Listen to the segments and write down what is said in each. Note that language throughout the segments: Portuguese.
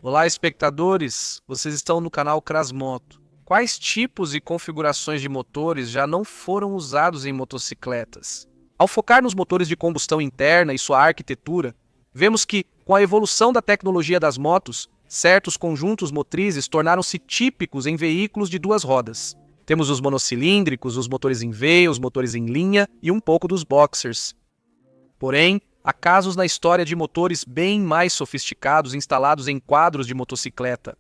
Olá, espectadores! Vocês estão no canal Crasmoto. Quais tipos e configurações de motores já não foram usados em motocicletas? Ao focar nos motores de combustão interna e sua arquitetura, vemos que, com a evolução da tecnologia das motos, certos conjuntos motrizes tornaram-se típicos em veículos de duas rodas. Temos os monocilíndricos, os motores em V, os motores em linha e um pouco dos boxers. Porém, há casos na história de motores bem mais sofisticados instalados em quadros de motocicleta.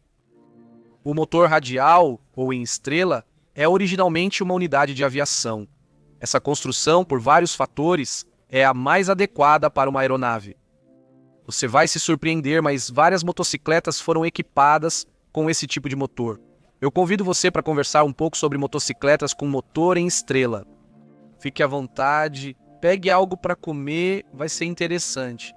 O motor radial, ou em estrela, é originalmente uma unidade de aviação. Essa construção, por vários fatores, é a mais adequada para uma aeronave. Você vai se surpreender, mas várias motocicletas foram equipadas com esse tipo de motor. Eu convido você para conversar um pouco sobre motocicletas com motor em estrela. Fique à vontade, pegue algo para comer, vai ser interessante.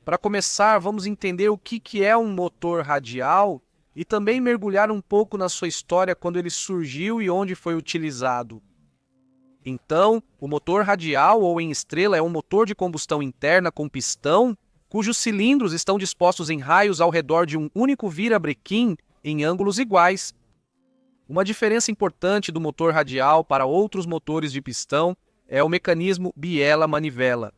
Para começar, vamos entender o que é um motor radial e também mergulhar um pouco na sua história quando ele surgiu e onde foi utilizado. Então, o motor radial ou em estrela é um motor de combustão interna com pistão, cujos cilindros estão dispostos em raios ao redor de um único virabrequim em ângulos iguais. Uma diferença importante do motor radial para outros motores de pistão é o mecanismo biela-manivela.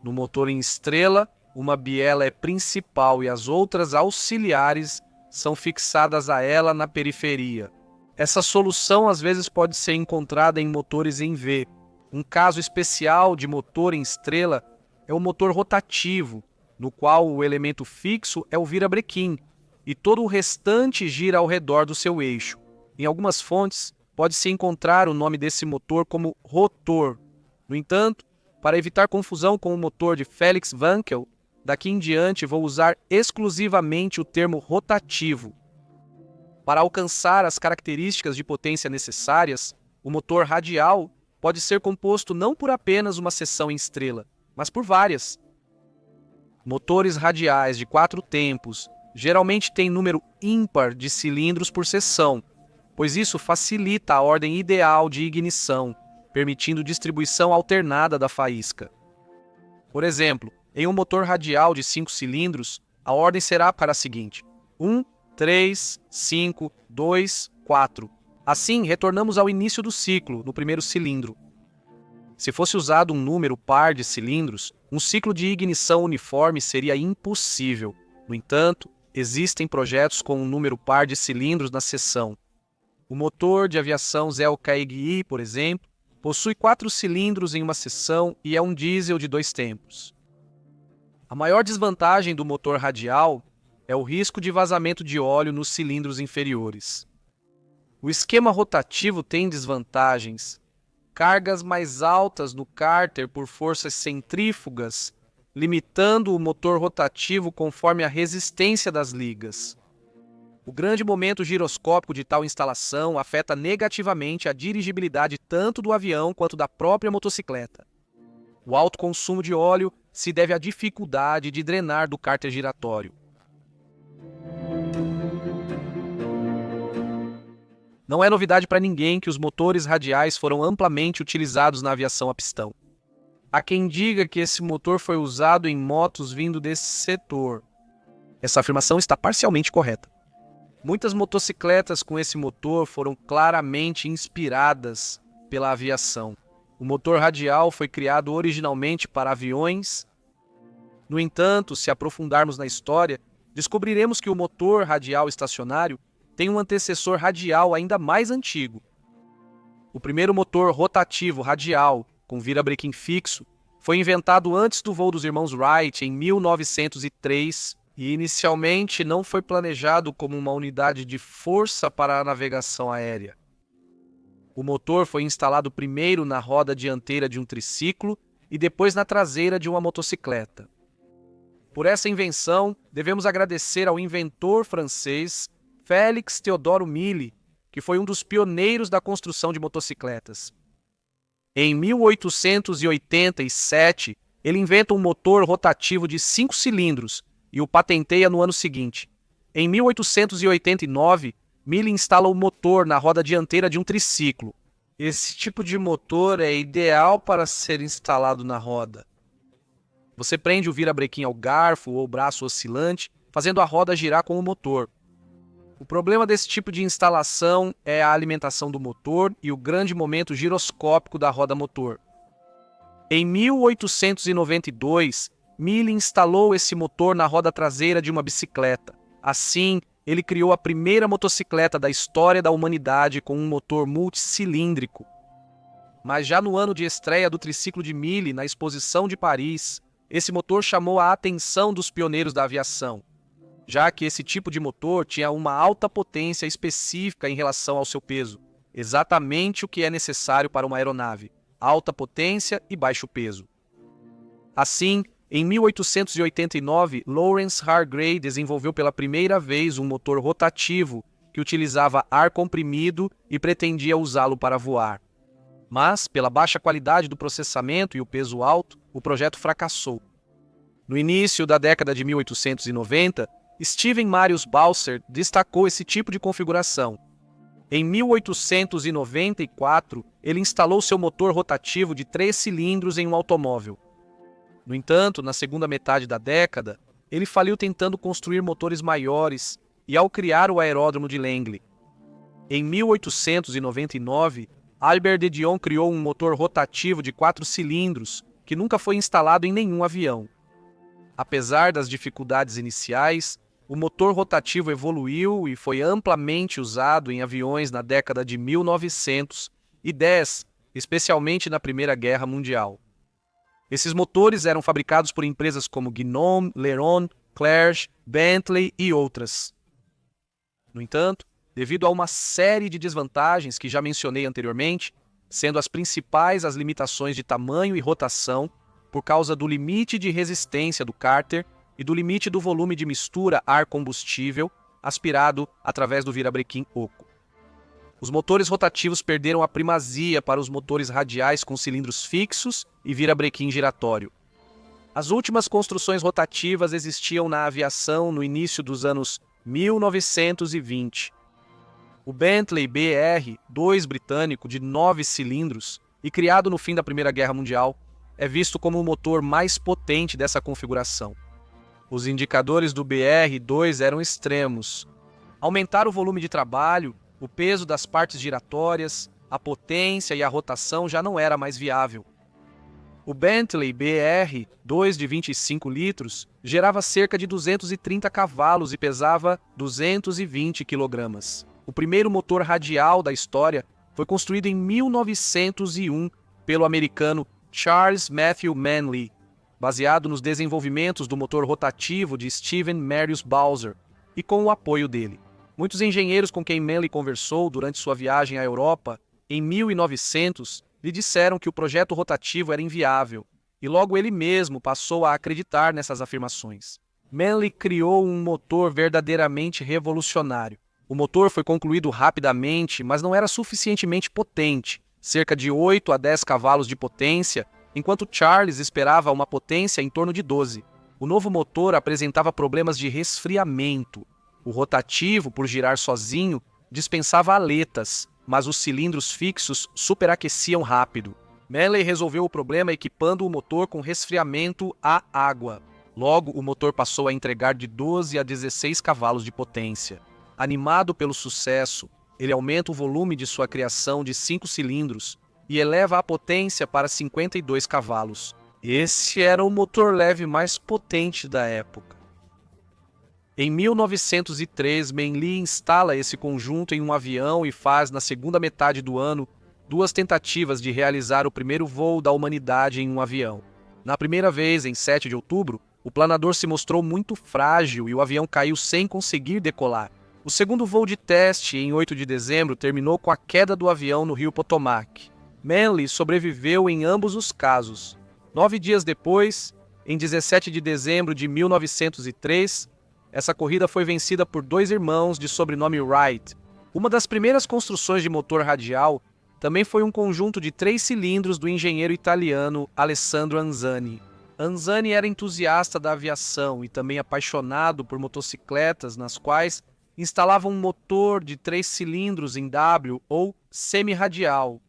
No motor em estrela, uma biela é principal e as outras auxiliares são fixadas a ela na periferia. Essa solução às vezes pode ser encontrada em motores em V. Um caso especial de motor em estrela é o motor rotativo, no qual o elemento fixo é o virabrequim e todo o restante gira ao redor do seu eixo. Em algumas fontes, pode-se encontrar o nome desse motor como rotor. No entanto, para evitar confusão com o motor de Felix Wankel, daqui em diante vou usar exclusivamente o termo rotativo. Para alcançar as características de potência necessárias, o motor radial pode ser composto não por apenas uma seção em estrela, mas por várias. Motores radiais de 4 tempos geralmente têm número ímpar de cilindros por seção, pois isso facilita a ordem ideal de ignição, permitindo distribuição alternada da faísca. Por exemplo, em um motor radial de 5 cilindros, a ordem será para a seguinte: 1, 3, 5, 2, 4. Assim, retornamos ao início do ciclo, no primeiro cilindro. Se fosse usado um número par de cilindros, um ciclo de ignição uniforme seria impossível. No entanto, existem projetos com um número par de cilindros na seção. O motor de aviação Zell KGI, por exemplo, possui 4 cilindros em uma seção e é um diesel de 2 tempos. A maior desvantagem do motor radial é o risco de vazamento de óleo nos cilindros inferiores. O esquema rotativo tem desvantagens. Cargas mais altas no cárter por forças centrífugas, limitando o motor rotativo conforme a resistência das ligas. O grande momento giroscópico de tal instalação afeta negativamente a dirigibilidade tanto do avião quanto da própria motocicleta. O alto consumo de óleo se deve à dificuldade de drenar do cárter giratório. Não é novidade para ninguém que os motores radiais foram amplamente utilizados na aviação a pistão. Há quem diga que esse motor foi usado em motos vindo desse setor. Essa afirmação está parcialmente correta. Muitas motocicletas com esse motor foram claramente inspiradas pela aviação. O motor radial foi criado originalmente para aviões. No entanto, se aprofundarmos na história, descobriremos que o motor radial estacionário tem um antecessor radial ainda mais antigo. O primeiro motor rotativo radial, com virabrequim fixo, foi inventado antes do voo dos irmãos Wright em 1903 e inicialmente não foi planejado como uma unidade de força para a navegação aérea. O motor foi instalado primeiro na roda dianteira de um triciclo e depois na traseira de uma motocicleta. Por essa invenção, devemos agradecer ao inventor francês Félix Théodore Milly, que foi um dos pioneiros da construção de motocicletas. Em 1887, ele inventa um motor rotativo de 5 cilindros e o patenteia no ano seguinte. Em 1889, Milly instala o motor na roda dianteira de um triciclo. Esse tipo de motor é ideal para ser instalado na roda. Você prende o virabrequim ao garfo ou braço oscilante, fazendo a roda girar com o motor. O problema desse tipo de instalação é a alimentação do motor e o grande momento giroscópico da roda motor. Em 1892, Milly instalou esse motor na roda traseira de uma bicicleta. Assim, ele criou a primeira motocicleta da história da humanidade com um motor multicilíndrico. Mas já no ano de estreia do triciclo de Milly, na Exposição de Paris, esse motor chamou a atenção dos pioneiros da aviação, já que esse tipo de motor tinha uma alta potência específica em relação ao seu peso, exatamente o que é necessário para uma aeronave, alta potência e baixo peso. Assim, em 1889, Lawrence Hargray desenvolveu pela primeira vez um motor rotativo que utilizava ar comprimido e pretendia usá-lo para voar. Mas, pela baixa qualidade do processamento e o peso alto, o projeto fracassou. No início da década de 1890, Steven Marius Balser destacou esse tipo de configuração. Em 1894, ele instalou seu motor rotativo de 3 cilindros em um automóvel. No entanto, na segunda metade da década, ele faliu tentando construir motores maiores e ao criar o aeródromo de Langley. Em 1899, Albert de Dion criou um motor rotativo de 4 cilindros que nunca foi instalado em nenhum avião. Apesar das dificuldades iniciais, o motor rotativo evoluiu e foi amplamente usado em aviões na década de 1910, especialmente na Primeira Guerra Mundial. Esses motores eram fabricados por empresas como Gnome, Leron, Clerge, Bentley e outras. No entanto, devido a uma série de desvantagens que já mencionei anteriormente, sendo as principais as limitações de tamanho e rotação, por causa do limite de resistência do cárter e do limite do volume de mistura ar-combustível aspirado através do virabrequim oco. Os motores rotativos perderam a primazia para os motores radiais com cilindros fixos e virabrequim giratório. As últimas construções rotativas existiam na aviação no início dos anos 1920. O Bentley BR-2 britânico de 9 cilindros e criado no fim da Primeira Guerra Mundial é visto como o motor mais potente dessa configuração. Os indicadores do BR-2 eram extremos. Aumentar o volume de trabalho, o peso das partes giratórias, a potência e a rotação já não era mais viável. O Bentley BR-2 de 25 litros gerava cerca de 230 cavalos e pesava 220 quilogramas. O primeiro motor radial da história foi construído em 1901 pelo americano Charles Matthew Manley, baseado nos desenvolvimentos do motor rotativo de Steven Marius Balser e com o apoio dele. Muitos engenheiros com quem Manley conversou durante sua viagem à Europa, em 1900, lhe disseram que o projeto rotativo era inviável, e logo ele mesmo passou a acreditar nessas afirmações. Manley criou um motor verdadeiramente revolucionário. O motor foi concluído rapidamente, mas não era suficientemente potente, cerca de 8 a 10 cavalos de potência, enquanto Charles esperava uma potência em torno de 12. O novo motor apresentava problemas de resfriamento. O rotativo, por girar sozinho, dispensava aletas, mas os cilindros fixos superaqueciam rápido. Manley resolveu o problema equipando o motor com resfriamento à água. Logo, o motor passou a entregar de 12 a 16 cavalos de potência. Animado pelo sucesso, ele aumenta o volume de sua criação de 5 cilindros e eleva a potência para 52 cavalos. Esse era o motor leve mais potente da época. Em 1903, Manley instala esse conjunto em um avião e faz, na segunda metade do ano, 2 tentativas de realizar o primeiro voo da humanidade em um avião. Na primeira vez, em 7 de outubro, O planador se mostrou muito frágil e o avião caiu sem conseguir decolar. O segundo voo de teste, em 8 de dezembro, terminou com a queda do avião no rio Potomac. Manley sobreviveu em ambos os casos. 9 dias depois, em 17 de dezembro de 1903, essa corrida foi vencida por dois irmãos de sobrenome Wright. Uma das primeiras construções de motor radial também foi um conjunto de 3 cilindros do engenheiro italiano Alessandro Anzani. Anzani era entusiasta da aviação e também apaixonado por motocicletas nas quais instalava um motor de 3 cilindros em W ou semi-radial.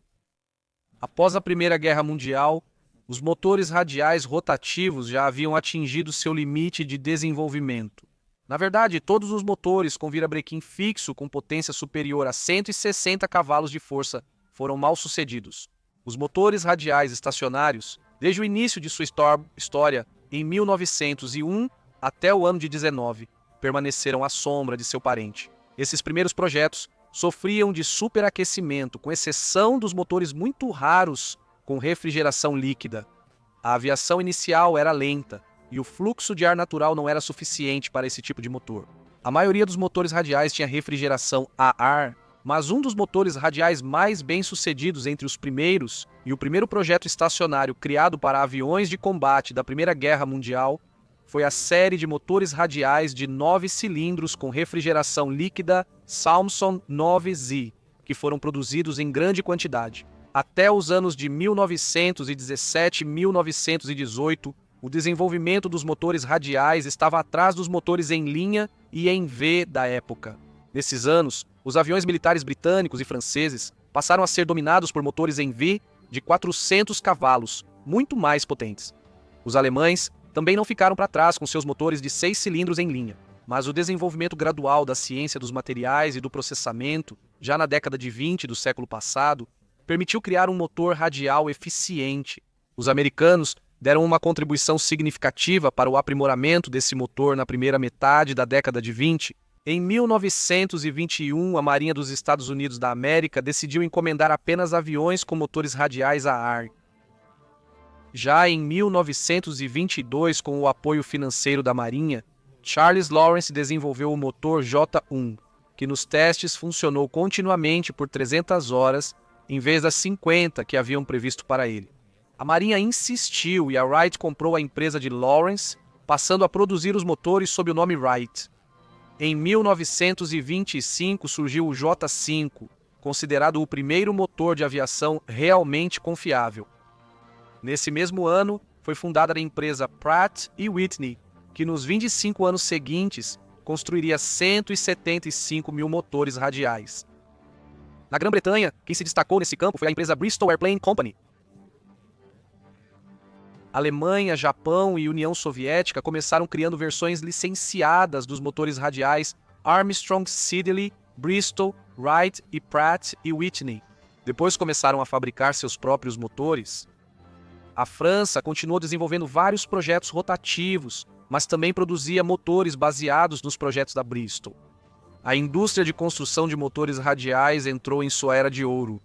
Após a Primeira Guerra Mundial, os motores radiais rotativos já haviam atingido seu limite de desenvolvimento. Na verdade, todos os motores com virabrequim fixo com potência superior a 160 cavalos de força foram mal sucedidos. Os motores radiais estacionários, desde o início de sua história, em 1901 até o ano de 19, permaneceram à sombra de seu parente. Esses primeiros projetos sofriam de superaquecimento, com exceção dos motores muito raros com refrigeração líquida. A aviação inicial era lenta e o fluxo de ar natural não era suficiente para esse tipo de motor. A maioria dos motores radiais tinha refrigeração a ar, mas um dos motores radiais mais bem-sucedidos entre os primeiros e o primeiro projeto estacionário criado para aviões de combate da Primeira Guerra Mundial foi a série de motores radiais de 9 cilindros com refrigeração líquida Salmson 9Z, que foram produzidos em grande quantidade. Até os anos de 1917 e 1918, o desenvolvimento dos motores radiais estava atrás dos motores em linha e em V da época. Nesses anos, os aviões militares britânicos e franceses passaram a ser dominados por motores em V de 400 cavalos, muito mais potentes. Os alemães também não ficaram para trás com seus motores de 6 cilindros em linha, mas o desenvolvimento gradual da ciência dos materiais e do processamento, já na década de 20 do século passado, permitiu criar um motor radial eficiente. Os americanos deram uma contribuição significativa para o aprimoramento desse motor na primeira metade da década de 20. Em 1921, a Marinha dos Estados Unidos da América decidiu encomendar apenas aviões com motores radiais a ar. Já em 1922, com o apoio financeiro da Marinha, Charles Lawrence desenvolveu o motor J1, que nos testes funcionou continuamente por 300 horas, em vez das 50 que haviam previsto para ele. A Marinha insistiu e a Wright comprou a empresa de Lawrence, passando a produzir os motores sob o nome Wright. Em 1925 surgiu o J5, considerado o primeiro motor de aviação realmente confiável. Nesse mesmo ano, foi fundada a empresa Pratt & Whitney, que nos 25 anos seguintes construiria 175 mil motores radiais. Na Grã-Bretanha, quem se destacou nesse campo foi a empresa Bristol Airplane Company. Alemanha, Japão e União Soviética começaram criando versões licenciadas dos motores radiais Armstrong Siddeley, Bristol, Wright e Pratt & Whitney. Depois começaram a fabricar seus próprios motores. A França continuou desenvolvendo vários projetos rotativos, mas também produzia motores baseados nos projetos da Bristol. A indústria de construção de motores radiais entrou em sua era de ouro.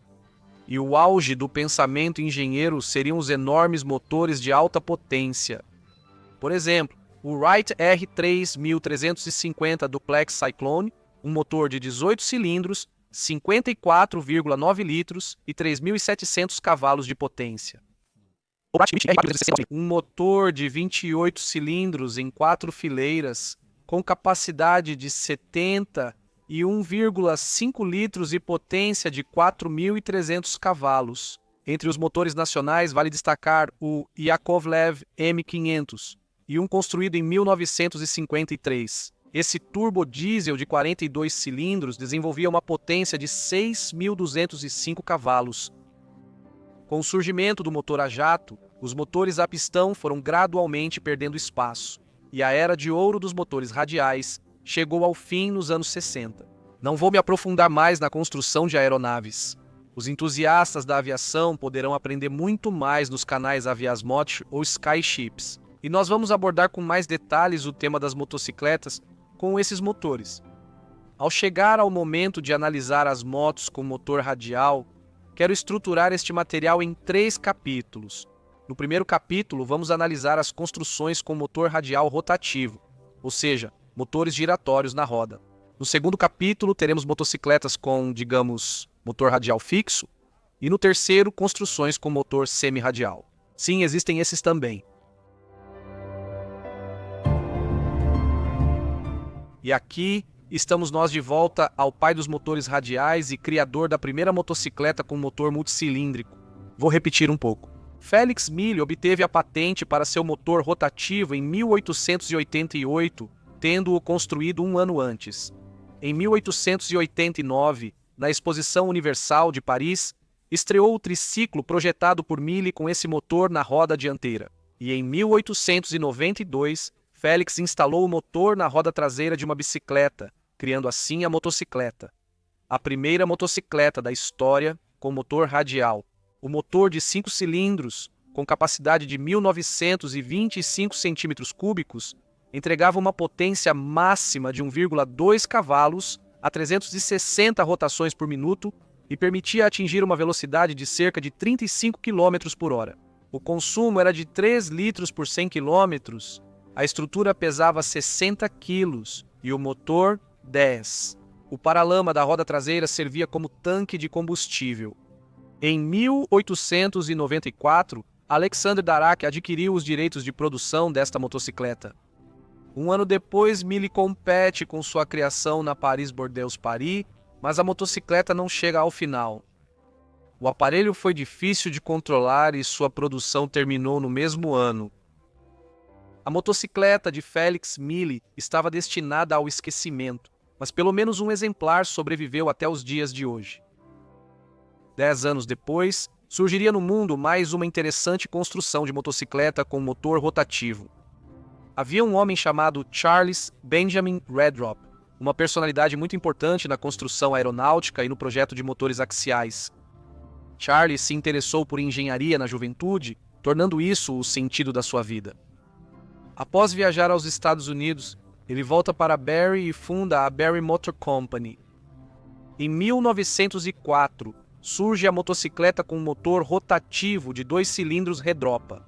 E o auge do pensamento engenheiro seriam os enormes motores de alta potência. Por exemplo, o Wright R3350 Duplex Cyclone, um motor de 18 cilindros, 54,9 litros e 3.700 cavalos de potência. Um motor de 28 cilindros em 4 fileiras, com capacidade de 70 e 1,5 litros e potência de 4.300 cavalos. Entre os motores nacionais, vale destacar o Yakovlev M500 e um construído em 1953. Esse turbodiesel de 42 cilindros desenvolvia uma potência de 6.205 cavalos. Com o surgimento do motor a jato, os motores a pistão foram gradualmente perdendo espaço, e a era de ouro dos motores radiais chegou ao fim nos anos 60. Não vou me aprofundar mais na construção de aeronaves. Os entusiastas da aviação poderão aprender muito mais nos canais Aviasmot ou Skyships, e nós vamos abordar com mais detalhes o tema das motocicletas com esses motores. Ao chegar ao momento de analisar as motos com motor radial, quero estruturar este material em 3 capítulos. No primeiro capítulo, vamos analisar as construções com motor radial rotativo, ou seja, motores giratórios na roda. No segundo capítulo, teremos motocicletas com, digamos, motor radial fixo, e no terceiro, construções com motor semi-radial. Sim, existem esses também. E aqui estamos nós de volta ao pai dos motores radiais e criador da primeira motocicleta com motor multicilíndrico. Vou repetir um pouco. Felix Mille obteve a patente para seu motor rotativo em 1888, tendo-o construído um ano antes. Em 1889, na Exposição Universal de Paris, estreou o triciclo projetado por Mille com esse motor na roda dianteira. E em 1892, Felix instalou o motor na roda traseira de uma bicicleta, criando assim a motocicleta. A primeira motocicleta da história com motor radial. O motor de 5 cilindros, com capacidade de 1925 cm3, entregava uma potência máxima de 1,2 cavalos a 360 rotações por minuto e permitia atingir uma velocidade de cerca de 35 km por hora. O consumo era de 3 litros por 100 km, a estrutura pesava 60 kg e o motor 10. O paralama da roda traseira servia como tanque de combustível. Em 1894, Alexander Darracq adquiriu os direitos de produção desta motocicleta. Um ano depois, Mille compete com sua criação na Paris-Bordeaux-Paris, mas a motocicleta não chega ao final. O aparelho foi difícil de controlar e sua produção terminou no mesmo ano. A motocicleta de Felix Mille estava destinada ao esquecimento, mas pelo menos um exemplar sobreviveu até os dias de hoje. 10 anos depois, surgiria no mundo mais uma interessante construção de motocicleta com motor rotativo. Havia um homem chamado Charles Benjamin Redrop, uma personalidade muito importante na construção aeronáutica e no projeto de motores axiais. Charles se interessou por engenharia na juventude, tornando isso o sentido da sua vida. Após viajar aos Estados Unidos, ele volta para Barrie e funda a Barrie Motor Company. Em 1904, surge a motocicleta com motor rotativo de 2 cilindros Redropa.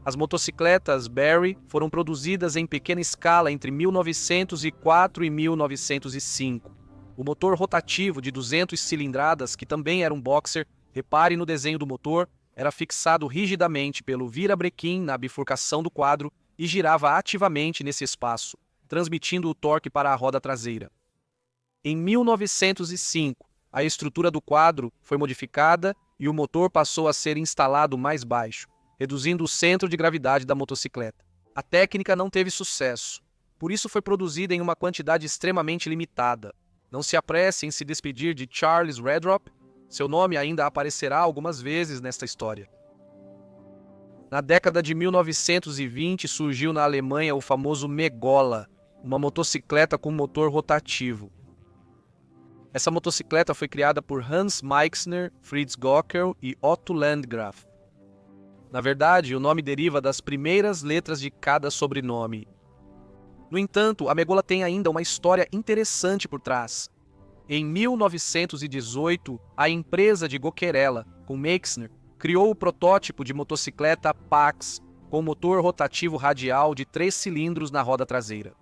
As motocicletas Barrie foram produzidas em pequena escala entre 1904 e 1905. O motor rotativo de 200 cilindradas, que também era um boxer, repare no desenho do motor, era fixado rigidamente pelo virabrequim na bifurcação do quadro e girava ativamente nesse espaço, transmitindo o torque para a roda traseira. Em 1905, a estrutura do quadro foi modificada e o motor passou a ser instalado mais baixo, reduzindo o centro de gravidade da motocicleta. A técnica não teve sucesso, por isso foi produzida em uma quantidade extremamente limitada. Não se apresse em se despedir de Charles Redrop, seu nome ainda aparecerá algumas vezes nesta história. Na década de 1920 surgiu na Alemanha o famoso Megola, uma motocicleta com motor rotativo. Essa motocicleta foi criada por Hans Meixner, Fritz Gockel e Otto Landgraf. Na verdade, o nome deriva das primeiras letras de cada sobrenome. No entanto, a Megola tem ainda uma história interessante por trás. Em 1918, a empresa de Goccherella, com Meixner, criou o protótipo de motocicleta Pax, com motor rotativo radial de 3 cilindros na roda traseira.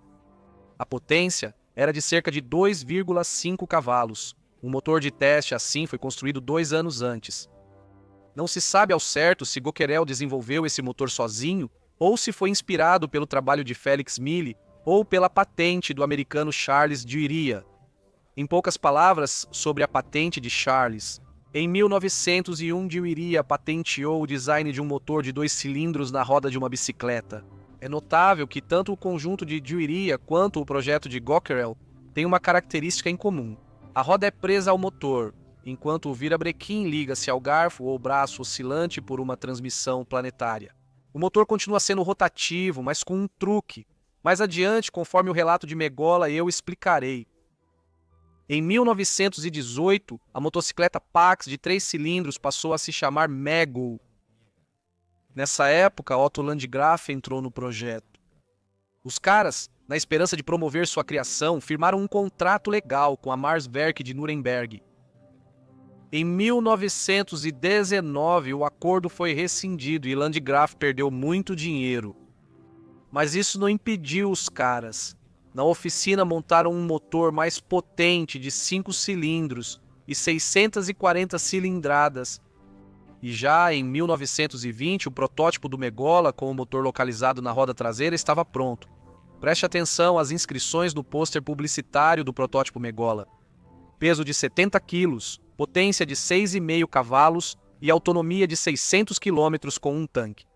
A potência era de cerca de 2,5 cavalos. Um motor de teste assim foi construído 2 anos antes. Não se sabe ao certo se Goccherel desenvolveu esse motor sozinho ou se foi inspirado pelo trabalho de Felix Mille ou pela patente do americano Charles Duryea. Em poucas palavras sobre a patente de Charles, em 1901 Duryea patenteou o design de um motor de 2 cilindros na roda de uma bicicleta. É notável que tanto o conjunto de Duryea quanto o projeto de Goccherel têm uma característica em comum. A roda é presa ao motor, enquanto o virabrequim liga-se ao garfo ou braço oscilante por uma transmissão planetária. O motor continua sendo rotativo, mas com um truque. Mais adiante, conforme o relato de Megola, eu explicarei. Em 1918, a motocicleta Pax de 3 cilindros passou a se chamar Mego. Nessa época, Otto Landgraf entrou no projeto. Os caras, na esperança de promover sua criação, firmaram um contrato legal com a Marswerk de Nuremberg. Em 1919, o acordo foi rescindido e Landgraf perdeu muito dinheiro. Mas isso não impediu os caras. Na oficina montaram um motor mais potente de 5 cilindros e 640 cilindradas. E já em 1920, o protótipo do Megola, com o motor localizado na roda traseira, estava pronto. Preste atenção às inscrições do pôster publicitário do protótipo Megola. Peso de 70 quilos, potência de 6,5 cavalos e autonomia de 600 quilômetros com um tanque.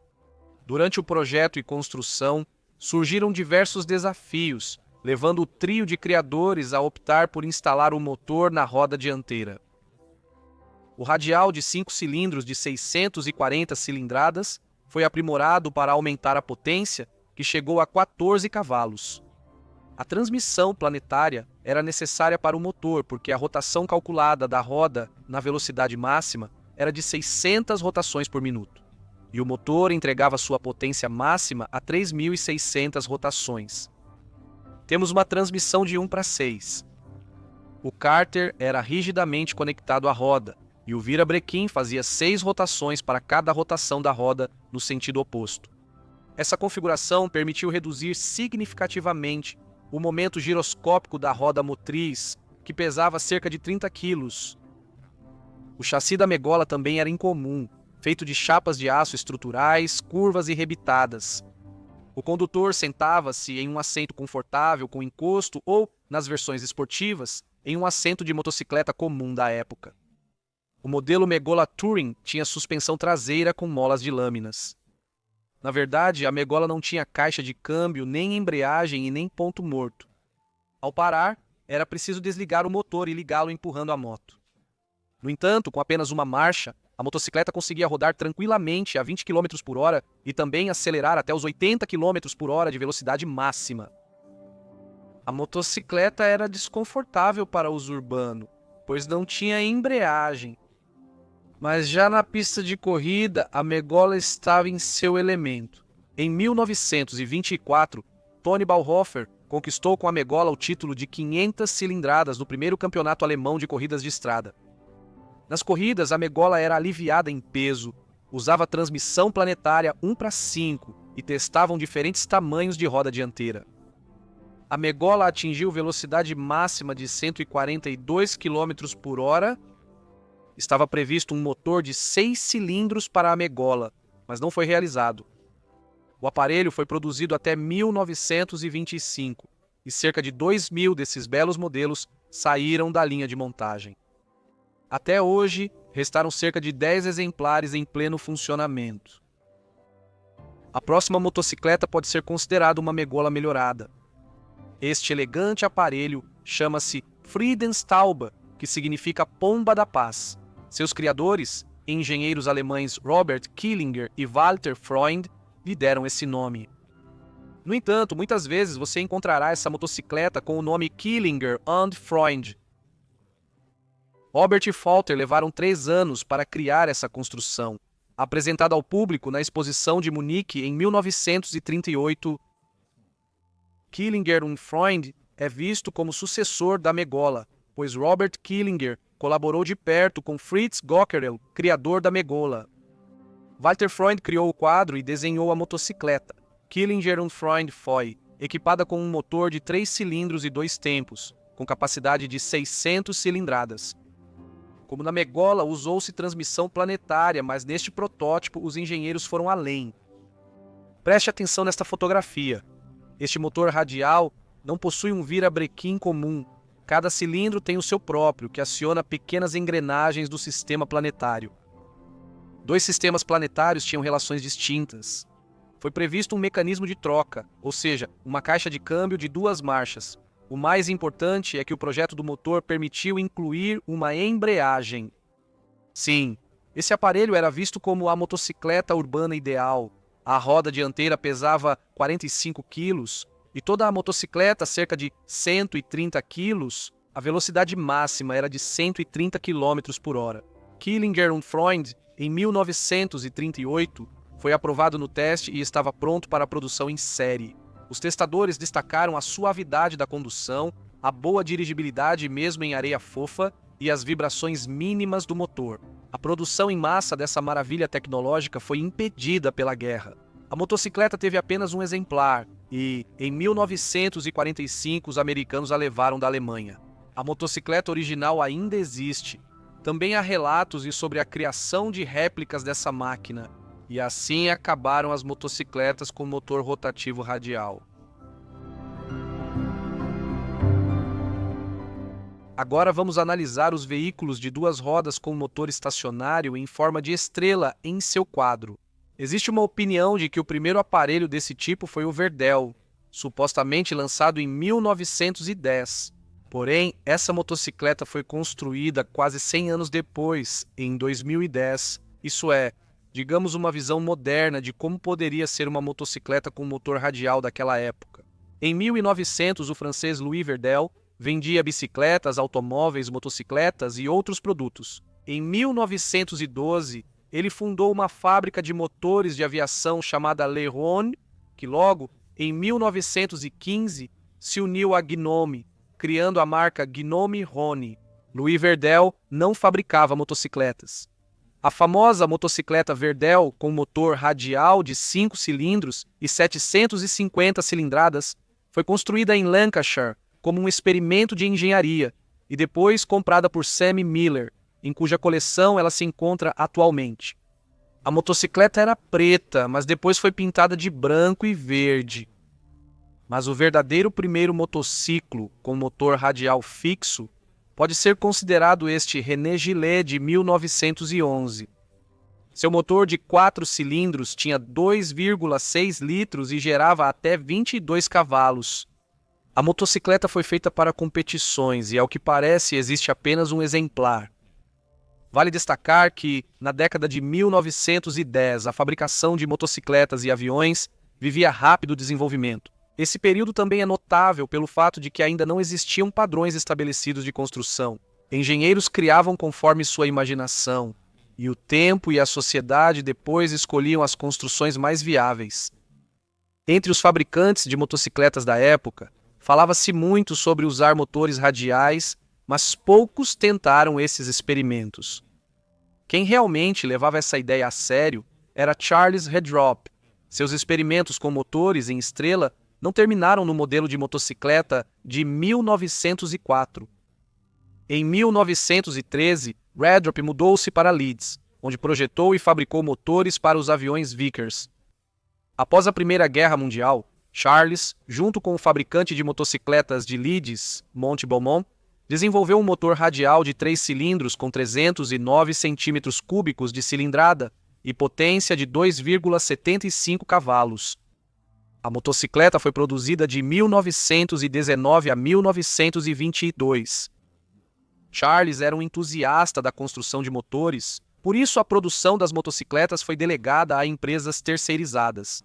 Durante o projeto e construção, surgiram diversos desafios, levando o trio de criadores a optar por instalar o motor na roda dianteira. O radial de 5 cilindros de 640 cilindradas foi aprimorado para aumentar a potência, que chegou a 14 cavalos. A transmissão planetária era necessária para o motor, porque a rotação calculada da roda na velocidade máxima era de 600 rotações por minuto, e o motor entregava sua potência máxima a 3.600 rotações. Temos uma transmissão de 1:6. O cárter era rigidamente conectado à roda, e o virabrequim fazia 6 rotações para cada rotação da roda no sentido oposto. Essa configuração permitiu reduzir significativamente o momento giroscópico da roda motriz, que pesava cerca de 30 quilos. O chassi da Megola também era incomum, feito de chapas de aço estruturais, curvas e rebitadas. O condutor sentava-se em um assento confortável com encosto ou, nas versões esportivas, em um assento de motocicleta comum da época. O modelo Megola Touring tinha suspensão traseira com molas de lâminas. Na verdade, a Megola não tinha caixa de câmbio, nem embreagem e nem ponto morto. Ao parar, era preciso desligar o motor e ligá-lo empurrando a moto. No entanto, com apenas uma marcha, a motocicleta conseguia rodar tranquilamente a 20 km por hora e também acelerar até os 80 km por hora de velocidade máxima. A motocicleta era desconfortável para o uso urbano, pois não tinha embreagem. Mas já na pista de corrida, a Megola estava em seu elemento. Em 1924, Tony Bauhofer conquistou com a Megola o título de 500 cilindradas no primeiro campeonato alemão de corridas de estrada. Nas corridas, a Megola era aliviada em peso, usava transmissão planetária 1:5 e testavam diferentes tamanhos de roda dianteira. A Megola atingiu velocidade máxima de 142 km por hora. Estava previsto um motor de 6 cilindros para a Megola, mas não foi realizado. O aparelho foi produzido até 1925 e cerca de 2.000 desses belos modelos saíram da linha de montagem. Até hoje, restaram cerca de 10 exemplares em pleno funcionamento. A próxima motocicleta pode ser considerada uma Megola melhorada. Este elegante aparelho chama-se Friedenstaube, que significa Pomba da Paz. Seus criadores, engenheiros alemães Robert Killinger e Walter Freund, lhe deram esse nome. No entanto, muitas vezes você encontrará essa motocicleta com o nome Killinger and Freund. Robert e Walter levaram 3 anos para criar essa construção. Apresentada ao público na exposição de Munique em 1938, Killinger und Freund é visto como sucessor da Megola, pois Robert Killinger colaborou de perto com Fritz Gockerel, criador da Megola. Walter Freund criou o quadro e desenhou a motocicleta. Killinger und Freund foi equipada com um motor de 3 cilindros e 2 tempos, com capacidade de 600 cilindradas. Como na Megola, usou-se transmissão planetária, mas neste protótipo os engenheiros foram além. Preste atenção nesta fotografia. Este motor radial não possui um virabrequim comum. Cada cilindro tem o seu próprio, que aciona pequenas engrenagens do sistema planetário. 2 sistemas planetários tinham relações distintas. Foi previsto um mecanismo de troca, ou seja, uma caixa de câmbio de 2 marchas. O mais importante é que o projeto do motor permitiu incluir uma embreagem. Sim, esse aparelho era visto como a motocicleta urbana ideal. A roda dianteira pesava 45 quilos e toda a motocicleta cerca de 130 quilos. A velocidade máxima era de 130 km por hora. Killinger und Freund, em 1938, foi aprovado no teste e estava pronto para a produção em série. Os testadores destacaram a suavidade da condução, a boa dirigibilidade mesmo em areia fofa e as vibrações mínimas do motor. A produção em massa dessa maravilha tecnológica foi impedida pela guerra. A motocicleta teve apenas um exemplar e, em 1945, os americanos a levaram da Alemanha. A motocicleta original ainda existe. Também há relatos sobre a criação de réplicas dessa máquina, e assim acabaram as motocicletas com motor rotativo radial. Agora vamos analisar os veículos de duas rodas com motor estacionário em forma de estrela em seu quadro. Existe uma opinião de que o primeiro aparelho desse tipo foi o Verdel, supostamente lançado em 1910. Porém, essa motocicleta foi construída quase 100 anos depois, em 2010. Isso é, digamos, uma visão moderna de como poderia ser uma motocicleta com motor radial daquela época. Em 1900, o francês Louis Verdel vendia bicicletas, automóveis, motocicletas e outros produtos. Em 1912, ele fundou uma fábrica de motores de aviação chamada Leron, que logo, em 1915, se uniu à Gnome, criando a marca Gnome-Rhône. Louis Verdel não fabricava motocicletas. A famosa motocicleta Verdel, com motor radial de 5 cilindros e 750 cilindradas, foi construída em Lancashire como um experimento de engenharia e depois comprada por Sam Miller, em cuja coleção ela se encontra atualmente. A motocicleta era preta, mas depois foi pintada de branco e verde. Mas o verdadeiro primeiro motociclo com motor radial fixo pode ser considerado este René Gillet de 1911. Seu motor de 4 cilindros tinha 2,6 litros e gerava até 22 cavalos. A motocicleta foi feita para competições e, ao que parece, existe apenas um exemplar. Vale destacar que, na década de 1910, a fabricação de motocicletas e aviões vivia rápido desenvolvimento. Esse período também é notável pelo fato de que ainda não existiam padrões estabelecidos de construção. Engenheiros criavam conforme sua imaginação, e o tempo e a sociedade depois escolhiam as construções mais viáveis. Entre os fabricantes de motocicletas da época, falava-se muito sobre usar motores radiais, mas poucos tentaram esses experimentos. Quem realmente levava essa ideia a sério era Charles Redrop. Seus experimentos com motores em estrela não terminaram no modelo de motocicleta de 1904. Em 1913, Redrop mudou-se para Leeds, onde projetou e fabricou motores para os aviões Vickers. Após a Primeira Guerra Mundial, Charles, junto com o fabricante de motocicletas de Leeds, Monte Beaumont, desenvolveu um motor radial de 3 cilindros com 309 centímetros cúbicos de cilindrada e potência de 2,75 cavalos. A motocicleta foi produzida de 1919 a 1922. Charles era um entusiasta da construção de motores, por isso a produção das motocicletas foi delegada a empresas terceirizadas.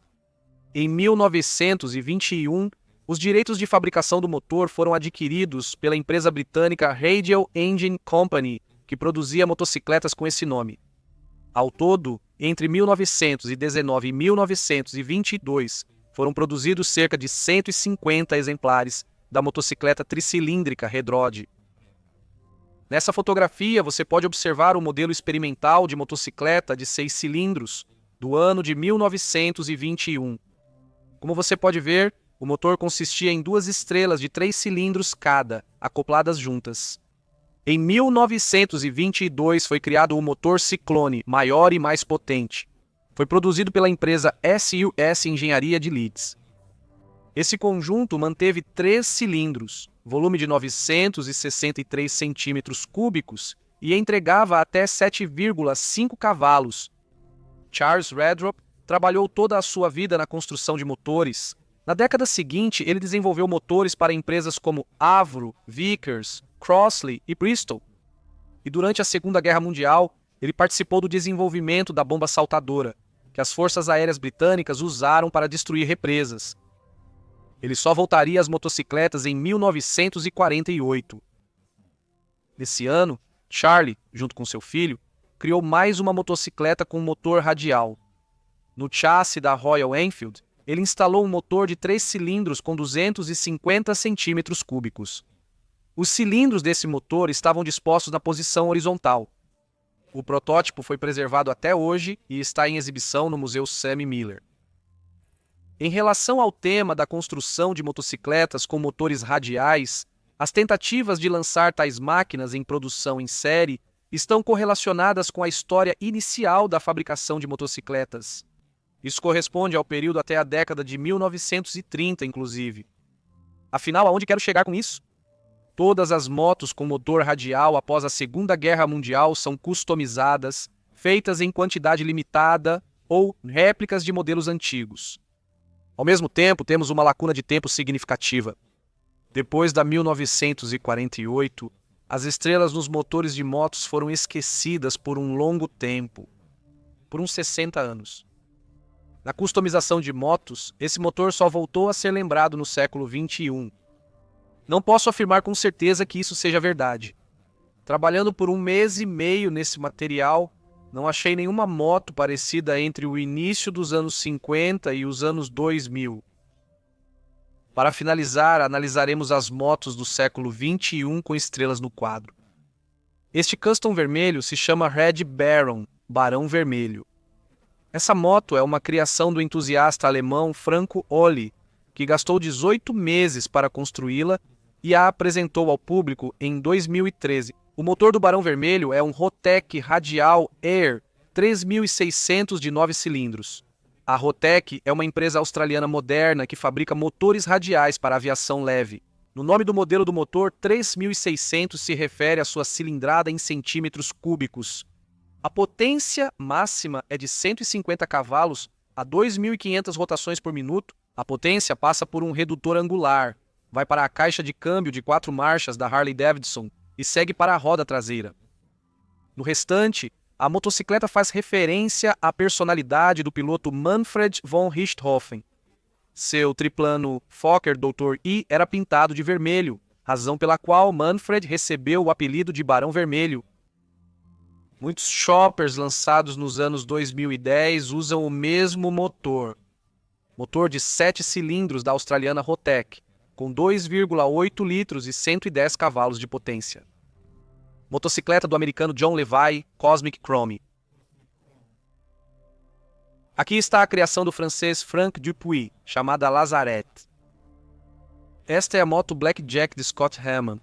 Em 1921, os direitos de fabricação do motor foram adquiridos pela empresa britânica Radial Engine Company, que produzia motocicletas com esse nome. Ao todo, entre 1919 e 1922, foram produzidos cerca de 150 exemplares da motocicleta tricilíndrica Redrod. Nessa fotografia, você pode observar o modelo experimental de motocicleta de 6 cilindros, do ano de 1921. Como você pode ver, o motor consistia em 2 estrelas de 3 cilindros cada, acopladas juntas. Em 1922 foi criado o motor Ciclone, maior e mais potente. Foi produzido pela empresa SUS Engenharia de Leeds. Esse conjunto manteve 3 cilindros, volume de 963 centímetros cúbicos e entregava até 7,5 cavalos. Charles Redrop trabalhou toda a sua vida na construção de motores. Na década seguinte, ele desenvolveu motores para empresas como Avro, Vickers, Crossley e Bristol. E durante a Segunda Guerra Mundial, ele participou do desenvolvimento da bomba saltadora, que as forças aéreas britânicas usaram para destruir represas. Ele só voltaria às motocicletas em 1948. Nesse ano, Charlie, junto com seu filho, criou mais uma motocicleta com motor radial. No chassi da Royal Enfield, ele instalou um motor de 3 cilindros com 250 centímetros cúbicos. Os cilindros desse motor estavam dispostos na posição horizontal. O protótipo foi preservado até hoje e está em exibição no Museu Sam Miller. Em relação ao tema da construção de motocicletas com motores radiais, as tentativas de lançar tais máquinas em produção em série estão correlacionadas com a história inicial da fabricação de motocicletas. Isso corresponde ao período até a década de 1930, inclusive. Afinal, aonde quero chegar com isso? Todas as motos com motor radial após a Segunda Guerra Mundial são customizadas, feitas em quantidade limitada ou réplicas de modelos antigos. Ao mesmo tempo, temos uma lacuna de tempo significativa. Depois da 1948, as estrelas nos motores de motos foram esquecidas por um longo tempo, por uns 60 anos. Na customização de motos, esse motor só voltou a ser lembrado no século XXI. Não posso afirmar com certeza que isso seja verdade. Trabalhando por 1 mês e meio nesse material, não achei nenhuma moto parecida entre o início dos anos 50 e os anos 2000. Para finalizar, analisaremos as motos do século XXI com estrelas no quadro. Este custom vermelho se chama Red Baron, Barão Vermelho. Essa moto é uma criação do entusiasta alemão Franco Olli, que gastou 18 meses para construí-la e a apresentou ao público em 2013. O motor do Barão Vermelho é um Rotec Radial Air 3600 de 9 cilindros. A Rotec é uma empresa australiana moderna que fabrica motores radiais para aviação leve. No nome do modelo do motor, 3600 se refere à sua cilindrada em centímetros cúbicos. A potência máxima é de 150 cavalos a 2.500 rotações por minuto. A potência passa por um redutor angular, vai para a caixa de câmbio de 4 marchas da Harley-Davidson e segue para a roda traseira. No restante, a motocicleta faz referência à personalidade do piloto Manfred von Richthofen. Seu triplano Fokker Dr. I era pintado de vermelho, razão pela qual Manfred recebeu o apelido de Barão Vermelho. Muitos choppers lançados nos anos 2010 usam o mesmo motor. Motor de 7 cilindros da australiana Rotec, com 2,8 litros e 110 cavalos de potência. Motocicleta do americano John Levi, Cosmic Chrome. Aqui está a criação do francês Franck Dupuis, chamada Lazarette. Esta é a moto Blackjack de Scott Hammond.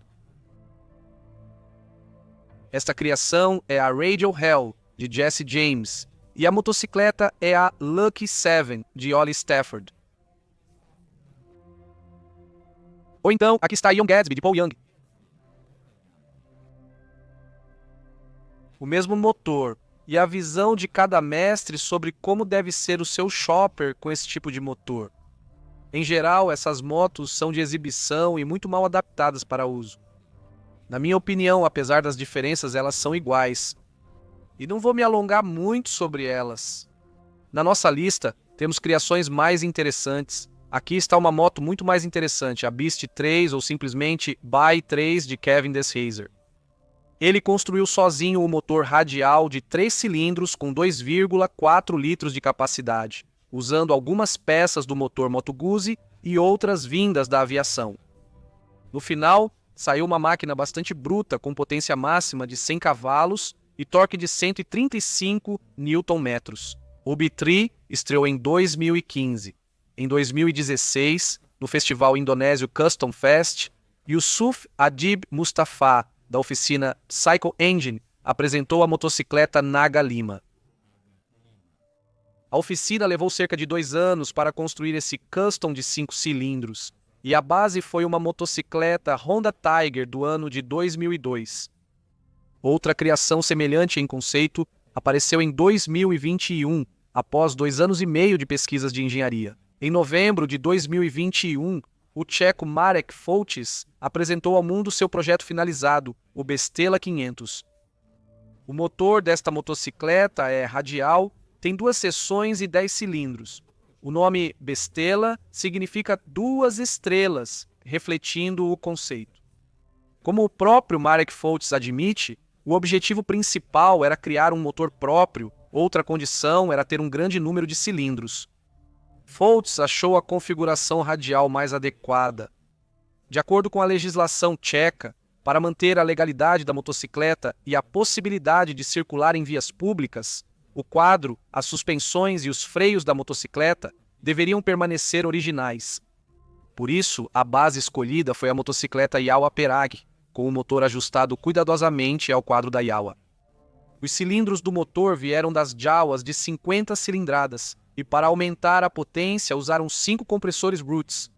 Esta criação é a Radio Hell, de Jesse James, e a motocicleta é a Lucky 7, de Ollie Stafford. Ou então, aqui está Ian Gadsby, de Paul Young. O mesmo motor e a visão de cada mestre sobre como deve ser o seu chopper com esse tipo de motor. Em geral, essas motos são de exibição e muito mal adaptadas para uso. Na minha opinião, apesar das diferenças, elas são iguais. E não vou me alongar muito sobre elas. Na nossa lista, temos criações mais interessantes. Aqui está uma moto muito mais interessante, a Beast 3 ou simplesmente By 3 de Kevin Deshazer. Ele construiu sozinho o motor radial de 3 cilindros com 2,4 litros de capacidade, usando algumas peças do motor Moto Guzzi e outras vindas da aviação. No final, saiu uma máquina bastante bruta com potência máxima de 100 cavalos e torque de 135 Nm. O B3 estreou em 2015. Em 2016, no festival indonésio Custom Fest, Yusuf Adib Mustafa, da oficina Cycle Engine, apresentou a motocicleta Naga Lima. A oficina levou cerca de 2 anos para construir esse custom de 5 cilindros, e a base foi uma motocicleta Honda Tiger do ano de 2002. Outra criação semelhante em conceito apareceu em 2021, após 2 anos e meio de pesquisas de engenharia. Em novembro de 2021, o tcheco Marek Foltis apresentou ao mundo seu projeto finalizado, o Bestela 500. O motor desta motocicleta é radial, tem 2 seções e 10 cilindros. O nome Bestela significa 2 estrelas, refletindo o conceito. Como o próprio Marek Foltis admite, o objetivo principal era criar um motor próprio, outra condição era ter um grande número de cilindros. Foltis achou a configuração radial mais adequada. De acordo com a legislação tcheca, para manter a legalidade da motocicleta e a possibilidade de circular em vias públicas, o quadro, as suspensões e os freios da motocicleta deveriam permanecer originais. Por isso, a base escolhida foi a motocicleta Yawa Perag, com o motor ajustado cuidadosamente ao quadro da Yawa. Os cilindros do motor vieram das Jawas de 50 cilindradas e, para aumentar a potência, usaram 5 compressores Roots.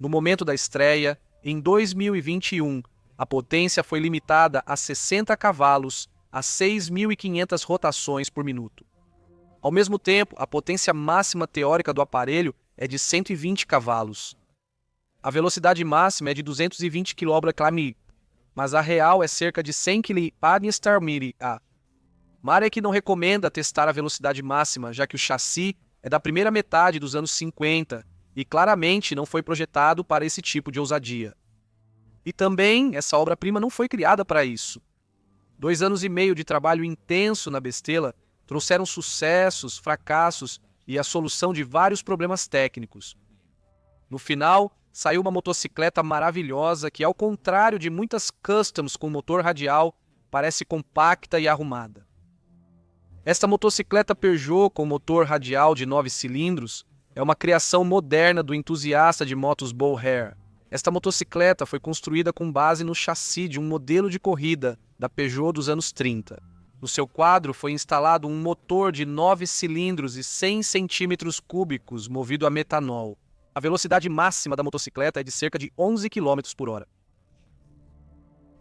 No momento da estreia, em 2021, a potência foi limitada a 60 cavalos, a 6.500 rotações por minuto. Ao mesmo tempo, a potência máxima teórica do aparelho é de 120 cavalos. A velocidade máxima é de 220 km/h, mas a real é cerca de 100 km/h. Marek não recomenda testar a velocidade máxima, já que o chassi é da primeira metade dos anos 50 e claramente não foi projetado para esse tipo de ousadia. E também, essa obra-prima não foi criada para isso. 2 anos e meio de trabalho intenso na Bestela trouxeram sucessos, fracassos e a solução de vários problemas técnicos. No final, saiu uma motocicleta maravilhosa que, ao contrário de muitas customs com motor radial, parece compacta e arrumada. Esta motocicleta Peugeot com motor radial de 9 cilindros é uma criação moderna do entusiasta de motos Bo Hare. Esta motocicleta foi construída com base no chassi de um modelo de corrida da Peugeot dos anos 30. No seu quadro foi instalado um motor de 9 cilindros e 100 centímetros cúbicos movido a metanol. A velocidade máxima da motocicleta é de cerca de 11 km por hora.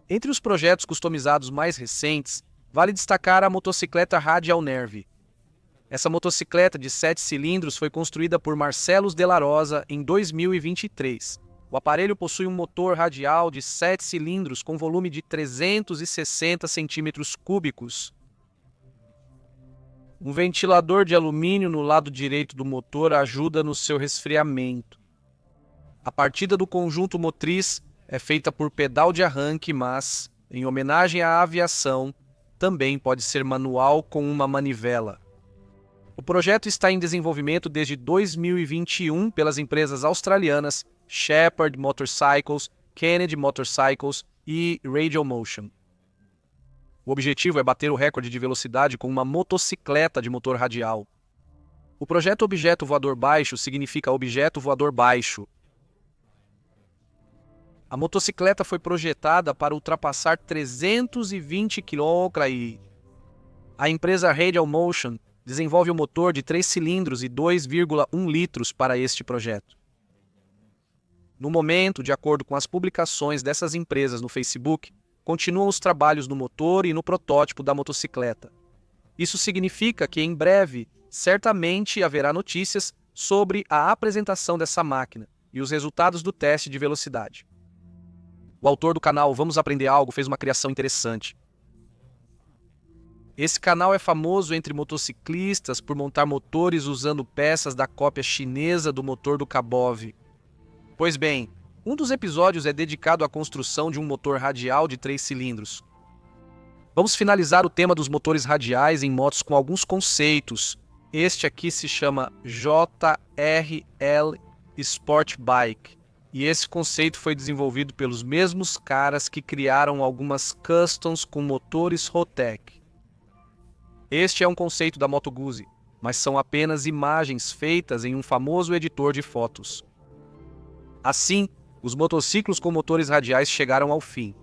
Entre os projetos customizados mais recentes, vale destacar a motocicleta Radial Nerve. Essa motocicleta de 7 cilindros foi construída por Marcellus de la Rosa em 2023. O aparelho possui um motor radial de 7 cilindros com volume de 360 centímetros cúbicos. Um ventilador de alumínio no lado direito do motor ajuda no seu resfriamento. A partida do conjunto motriz é feita por pedal de arranque, mas, em homenagem à aviação, também pode ser manual com uma manivela. O projeto está em desenvolvimento desde 2021 pelas empresas australianas Shepherd Motorcycles, Kennedy Motorcycles e Radial Motion. O objetivo é bater o recorde de velocidade com uma motocicleta de motor radial. O projeto Objeto Voador Baixo significa Objeto Voador Baixo. A motocicleta foi projetada para ultrapassar 320 km/h. A empresa Radial Motion desenvolve um motor de 3 cilindros e 2,1 litros para este projeto. No momento, de acordo com as publicações dessas empresas no Facebook, continuam os trabalhos no motor e no protótipo da motocicleta. Isso significa que, em breve, certamente haverá notícias sobre a apresentação dessa máquina e os resultados do teste de velocidade. O autor do canal Vamos Aprender Algo fez uma criação interessante. Esse canal é famoso entre motociclistas por montar motores usando peças da cópia chinesa do motor do Kabov. Pois bem, um dos episódios é dedicado à construção de um motor radial de 3 cilindros. Vamos finalizar o tema dos motores radiais em motos com alguns conceitos. Este aqui se chama JRL Sport Bike. E esse conceito foi desenvolvido pelos mesmos caras que criaram algumas customs com motores Rotec. Este é um conceito da Moto Guzzi, mas são apenas imagens feitas em um famoso editor de fotos. Assim, os motociclos com motores radiais chegaram ao fim.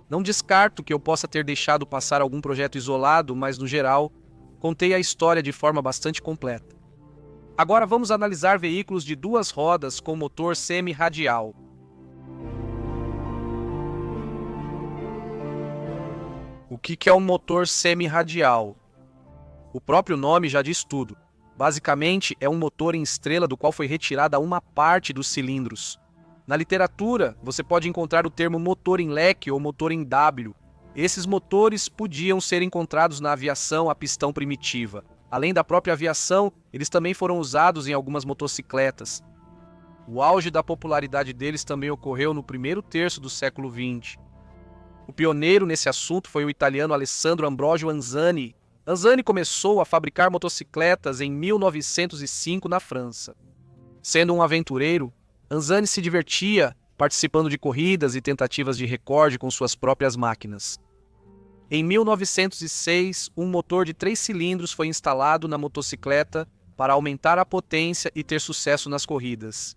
Não descarto que eu possa ter deixado passar algum projeto isolado, mas no geral, contei a história de forma bastante completa. Agora vamos analisar veículos de 2 rodas com motor semi-radial. O que é um motor semi-radial? O próprio nome já diz tudo. Basicamente, é um motor em estrela do qual foi retirada uma parte dos cilindros. Na literatura, você pode encontrar o termo motor em leque ou motor em W. Esses motores podiam ser encontrados na aviação a pistão primitiva. Além da própria aviação, eles também foram usados em algumas motocicletas. O auge da popularidade deles também ocorreu no primeiro terço do século XX. O pioneiro nesse assunto foi o italiano Alessandro Ambrogio Anzani. Anzani começou a fabricar motocicletas em 1905 na França. Sendo um aventureiro, Anzani se divertia participando de corridas e tentativas de recorde com suas próprias máquinas. Em 1906, um motor de 3 cilindros foi instalado na motocicleta para aumentar a potência e ter sucesso nas corridas.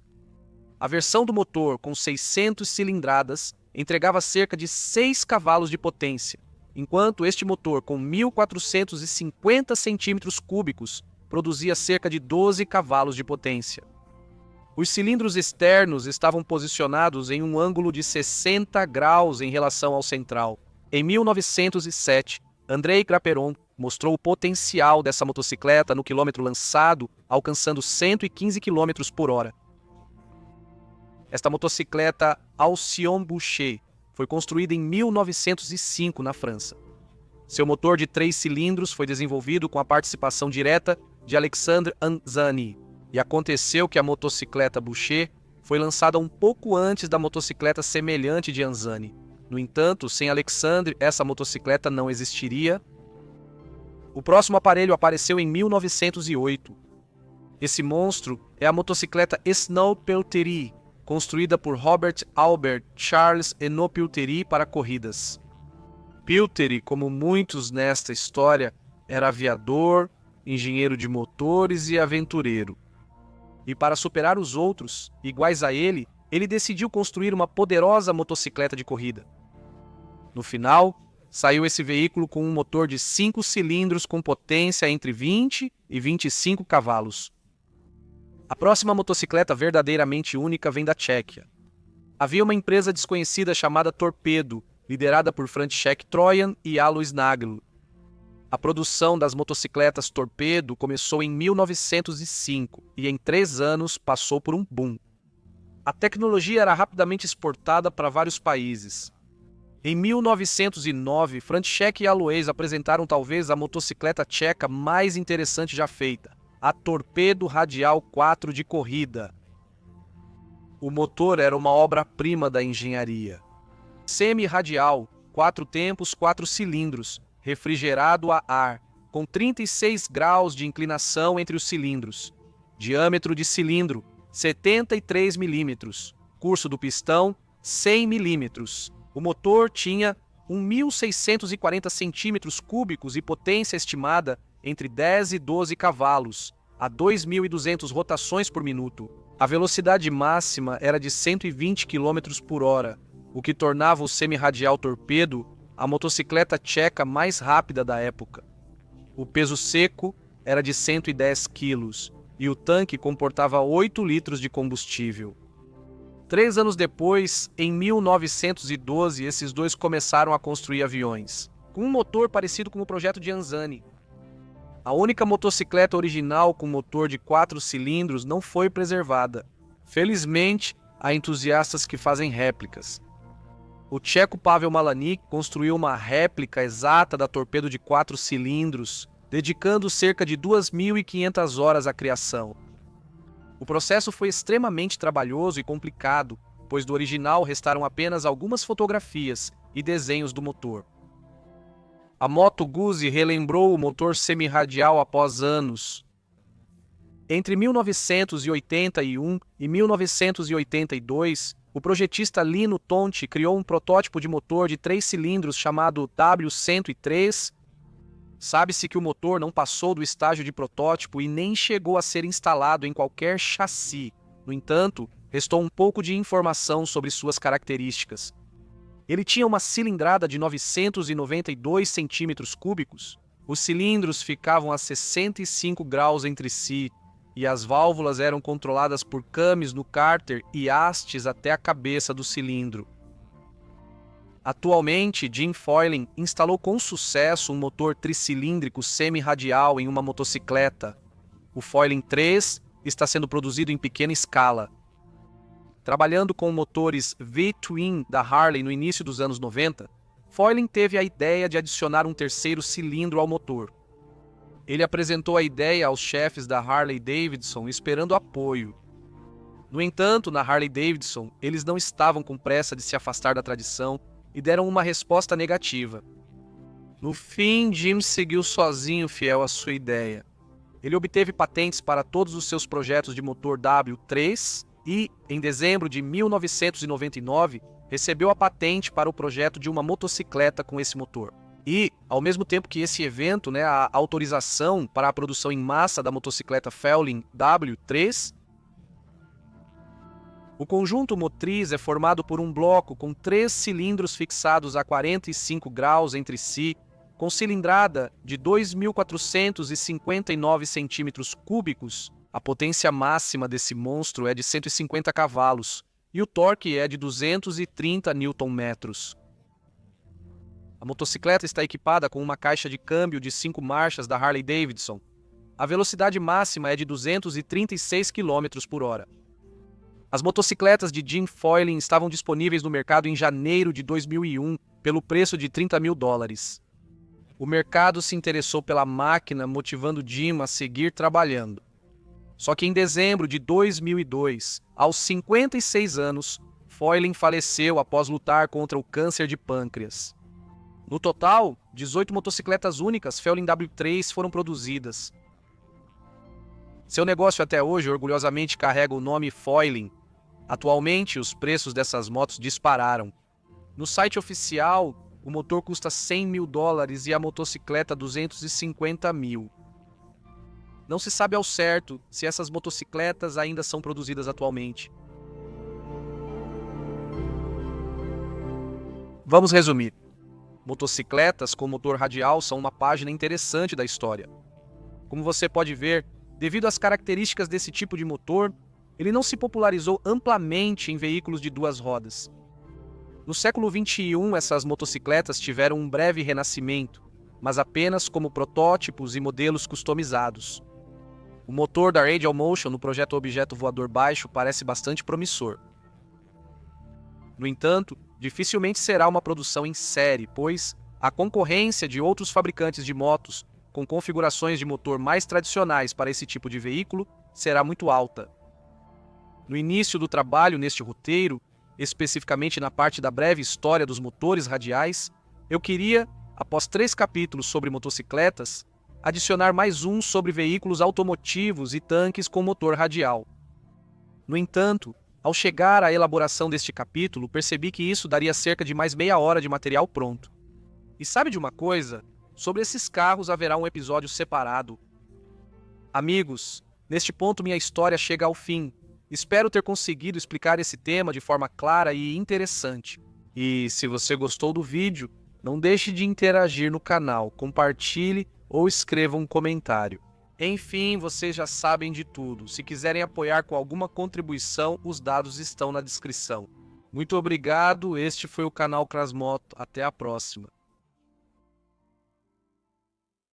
A versão do motor, com 600 cilindradas, entregava cerca de 6 cavalos de potência, enquanto este motor, com 1.450 centímetros cúbicos, produzia cerca de 12 cavalos de potência. Os cilindros externos estavam posicionados em um ângulo de 60 graus em relação ao central. Em 1907, Andrei Graperon mostrou o potencial dessa motocicleta no quilômetro lançado, alcançando 115 km por hora. Esta motocicleta Alcyon Boucher foi construída em 1905 na França. Seu motor de 3 cilindros foi desenvolvido com a participação direta de Alexandre Anzani, e aconteceu que a motocicleta Boucher foi lançada um pouco antes da motocicleta semelhante de Anzani. No entanto, sem Alexandre, essa motocicleta não existiria. O próximo aparelho apareceu em 1908. Esse monstro é a motocicleta Snow Pelterie, construída por Robert Albert Charles Snow Pelterie para corridas. Pelterie, como muitos nesta história, era aviador, engenheiro de motores e aventureiro. E para superar os outros, iguais a ele decidiu construir uma poderosa motocicleta de corrida. No final, saiu esse veículo com um motor de 5 cilindros com potência entre 20 e 25 cavalos. A próxima motocicleta verdadeiramente única vem da Tchequia. Havia uma empresa desconhecida chamada Torpedo, liderada por František Trojan e Alois Nagl. A produção das motocicletas Torpedo começou em 1905 e em 3 anos passou por um boom. A tecnologia era rapidamente exportada para vários países. Em 1909, František e Alois apresentaram talvez a motocicleta tcheca mais interessante já feita, a Torpedo Radial 4 de corrida. O motor era uma obra-prima da engenharia. Semi-radial, 4 tempos, 4 cilindros, refrigerado a ar, com 36 graus de inclinação entre os cilindros. Diâmetro de cilindro, 73 milímetros. Curso do pistão, 100 milímetros. O motor tinha 1.640 centímetros cúbicos e potência estimada entre 10 e 12 cavalos, a 2.200 rotações por minuto. A velocidade máxima era de 120 km por hora, o que tornava o semi-radial Torpedo a motocicleta tcheca mais rápida da época. O peso seco era de 110 quilos e o tanque comportava 8 litros de combustível. 3 anos depois, em 1912, esses dois começaram a construir aviões, com um motor parecido com o projeto de Anzani. A única motocicleta original com motor de 4 cilindros não foi preservada. Felizmente, há entusiastas que fazem réplicas. O tcheco Pavel Malaník construiu uma réplica exata da Torpedo de 4 cilindros, dedicando cerca de 2.500 horas à criação. O processo foi extremamente trabalhoso e complicado, pois do original restaram apenas algumas fotografias e desenhos do motor. A Moto Guzzi relembrou o motor semi-radial após anos. Entre 1981 e 1982, o projetista Lino Tonti criou um protótipo de motor de 3 cilindros chamado W103. Sabe-se que o motor não passou do estágio de protótipo e nem chegou a ser instalado em qualquer chassi. No entanto, restou um pouco de informação sobre suas características. Ele tinha uma cilindrada de 992 centímetros cúbicos. Os cilindros ficavam a 65 graus entre si e as válvulas eram controladas por cames no cárter e hastes até a cabeça do cilindro. Atualmente, Jim Foiling instalou com sucesso um motor tricilíndrico semi-radial em uma motocicleta. O Foiling 3 está sendo produzido em pequena escala. Trabalhando com motores V-Twin da Harley no início dos anos 90, Foiling teve a ideia de adicionar um terceiro cilindro ao motor. Ele apresentou a ideia aos chefes da Harley-Davidson esperando apoio. No entanto, na Harley-Davidson, eles não estavam com pressa de se afastar da tradição e deram uma resposta negativa. No fim, Jim seguiu sozinho, fiel à sua ideia. Ele obteve patentes para todos os seus projetos de motor W3 e, em dezembro de 1999, recebeu a patente para o projeto de uma motocicleta com esse motor. E, ao mesmo tempo que esse evento, a autorização para a produção em massa da motocicleta Feulin W3, o conjunto motriz é formado por um bloco com 3 cilindros fixados a 45 graus entre si, com cilindrada de 2.459 centímetros cúbicos. A potência máxima desse monstro é de 150 cavalos e o torque é de 230 Nm. A motocicleta está equipada com uma caixa de câmbio de 5 marchas da Harley-Davidson. A velocidade máxima é de 236 km por hora. As motocicletas de Jim Feulin estavam disponíveis no mercado em janeiro de 2001 pelo preço de $30 mil. O mercado se interessou pela máquina, motivando Jim a seguir trabalhando. Só que em dezembro de 2002, aos 56 anos, Feulin faleceu após lutar contra o câncer de pâncreas. No total, 18 motocicletas únicas Feulin W3 foram produzidas. Seu negócio até hoje orgulhosamente carrega o nome Feulin. Atualmente, os preços dessas motos dispararam. No site oficial, o motor custa $100 mil e a motocicleta $250 mil. Não se sabe ao certo se essas motocicletas ainda são produzidas atualmente. Vamos resumir. Motocicletas com motor radial são uma página interessante da história. Como você pode ver, devido às características desse tipo de motor, ele não se popularizou amplamente em veículos de 2 rodas. No século XXI, essas motocicletas tiveram um breve renascimento, mas apenas como protótipos e modelos customizados. O motor da Radial Motion no projeto Objeto Voador Baixo parece bastante promissor. No entanto, dificilmente será uma produção em série, pois a concorrência de outros fabricantes de motos com configurações de motor mais tradicionais para esse tipo de veículo será muito alta. No início do trabalho neste roteiro, especificamente na parte da breve história dos motores radiais, eu queria, após 3 capítulos sobre motocicletas, adicionar mais um sobre veículos automotivos e tanques com motor radial. No entanto, ao chegar à elaboração deste capítulo, percebi que isso daria cerca de mais meia hora de material pronto. E sabe de uma coisa? Sobre esses carros haverá um episódio separado. Amigos, neste ponto minha história chega ao fim. Espero ter conseguido explicar esse tema de forma clara e interessante. E se você gostou do vídeo, não deixe de interagir no canal, compartilhe ou escreva um comentário. Enfim, vocês já sabem de tudo. Se quiserem apoiar com alguma contribuição, os dados estão na descrição. Muito obrigado, este foi o canal Crasmoto. Até a próxima.